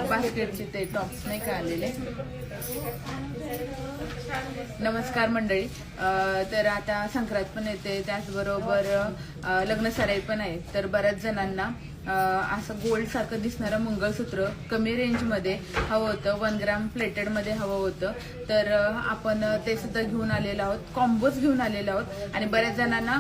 बास्केटचे ते टॉप्स नाही का आलेले. नमस्कार मंडळी. तर आता संक्रांत पण येते, त्याचबरोबर लग्न सराई पण आहे. तर बऱ्याच जणांना असं गोल्ड सारखं दिसणारं मंगळसूत्र कमी रेंजमध्ये हवं होतं, 1 ग्राम प्लेटेड मध्ये हवं होतं. तर आपण ते सुद्धा घेऊन आलेलो आहोत, कॉम्बोज घेऊन आलेलो आहोत. आणि बऱ्याच जणांना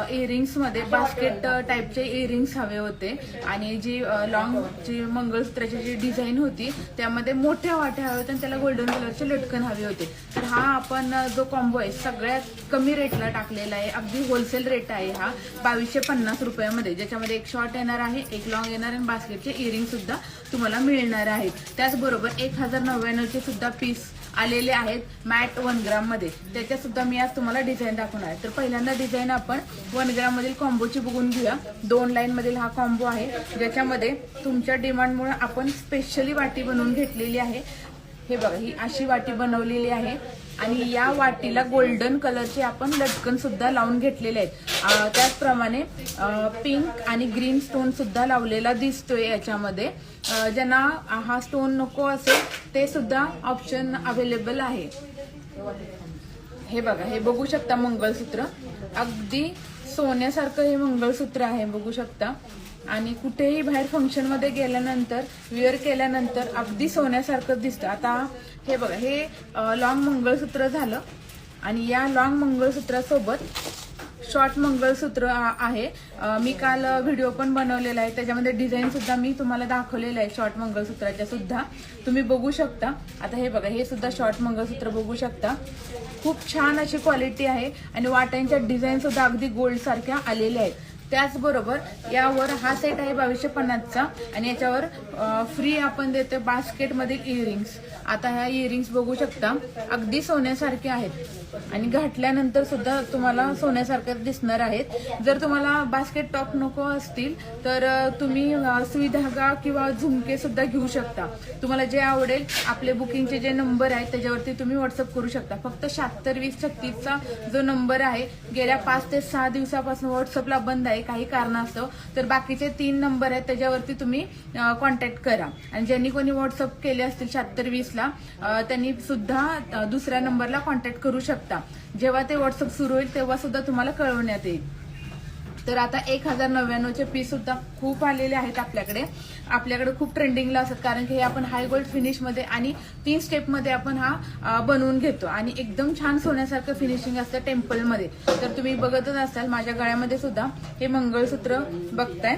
इयरिंग्स मध्ये बास्केट टाईपचे इयरिंग्स हवे होते आणि जी लॉंग जी मंगळसूत्राची जी डिझाईन होती त्यामध्ये मोठ्या वाट्या हव्या होत्या आणि त्याला गोल्डन कलरचे लटकन हवे होते. तर हा आपण जो कॉम्बो आहे सगळ्यात कमी रेटला टाकलेला आहे. अगदी होलसेल रेट आहे हा 2250 रुपयामध्ये, ज्याच्यामध्ये एक शॉर्ट येणार आहे, एक लॉंग येणार आणि बास्केटचे इयरिंग सुद्धा तुम्हाला मिळणार आहेत. त्याचबरोबर 1099 चे सुद्धा पीस आलेले आहेत मॅट 1 ग्राम मध्ये. त्याच्या सुद्धा मी आज तुम्हाला डिझाईन दाखवणार आहे. तर पहिल्यांदा डिझाईन आपण 1 ग्राम मधील कॉम्बोची बघून घेऊया. 2 लाईन मधील हा कॉम्बो आहे, ज्याच्यामध्ये तुमच्या डिमांडमुळे आपण स्पेशली वाटी बनवून घेतलेली आहे. हे बघा, ही अशी वाटी बनवलेली आहे आणि या वाटीला गोल्डन कलरचे आपण लटकन सुद्धा लावून घेतलेले आहेत. त्याचप्रमाणे पिंक आणि ग्रीन स्टोन सुद्धा लावलेला दिसतोय याच्यामध्ये. ज्यांना हा स्टोन नको असेल ते सुद्धा ऑप्शन अवेलेबल आहे. हे बघा, हे बघू शकता मंगळसूत्र अगदी सोन्यासारखं हे मंगळसूत्र आहे, बघू शकता. आणि कुठेही बाहेर फंक्शन मध्ये गेल्यानंतर वेअर केल्यानंतर अगदी सोन्यासारखं दिसतं. आता हे बघा, हे लॉंग मंगळसूत्र झालं आणि या लॉंग मंगळसूत्रासोबत शॉर्ट मंगळसूत्र आहे. मी काल व्हिडिओ पण बनवलेला आहे, त्याच्यामध्ये डिझाईन सुद्धा मी तुम्हाला दाखवलेलं आहे शॉर्ट मंगळसूत्राच्या सुद्धा, तुम्ही बघू शकता. आता हे बघा, हे सुद्धा शॉर्ट मंगळसूत्र बघू शकता. खूप छान अशी क्वालिटी आहे आणि वाट्यांच्या डिझाईन सुद्धा अगदी गोल्ड सारख्या आलेल्या आहेत. त्याचबरोबर यावर हा सेट आहे 2250चा आणि याच्यावर फ्री आपण देतो बास्केटमधील इयरिंग्स. आता ह्या इयरिंग्स बघू शकता अगदी सोन्यासारखे आहेत आणि घातल्यानंतर सुद्धा तुम्हाला सोन्यासारखे दिसणार आहेत. जर तुम्हाला बास्केट टॉप नको असतील तर तुम्ही सुई धागा किंवा झुमके सुद्धा घेऊ शकता. तुम्हाला जे आवडेल, आपले बुकिंगचे जे नंबर आहेत त्याच्यावरती तुम्ही व्हॉट्सअप करू शकता. फक्त 762036चा जो नंबर आहे गेल्या 5 ते 6 दिवसापासून व्हॉट्सअपला बंद आहे काही कारणास्तव. तर बाकीचे 3 नंबर आहेत त्याच्यावरती तुम्ही कॉन्टॅक्ट करा. आणि ज्यांनी कोणी व्हॉट्सअप केले असतील 7620ला त्यांनी सुद्धा दुसऱ्या नंबरला कॉन्टॅक्ट करू शकता. जेव्हा ते व्हॉट्सअप सुरू होईल तेव्हा सुद्धा तुम्हाला कळवण्यात येईल. तर आता 1099 चे पीस सुद्धा खूप आलेले आहेत आपल्याकडे खूप ट्रेंडिंगला असतात, कारण की हे आपण हाय गोल्ड फिनिश मध्ये आणि 3 स्टेप मध्ये आपण हा बनवून घेतो आणि एकदम छान सोन्यासारखं फिनिशिंग असतं टेम्पल मध्ये. तर तुम्ही बघतच असाल माझ्या गळ्यामध्ये सुद्धा हे मंगळसूत्र बघताय.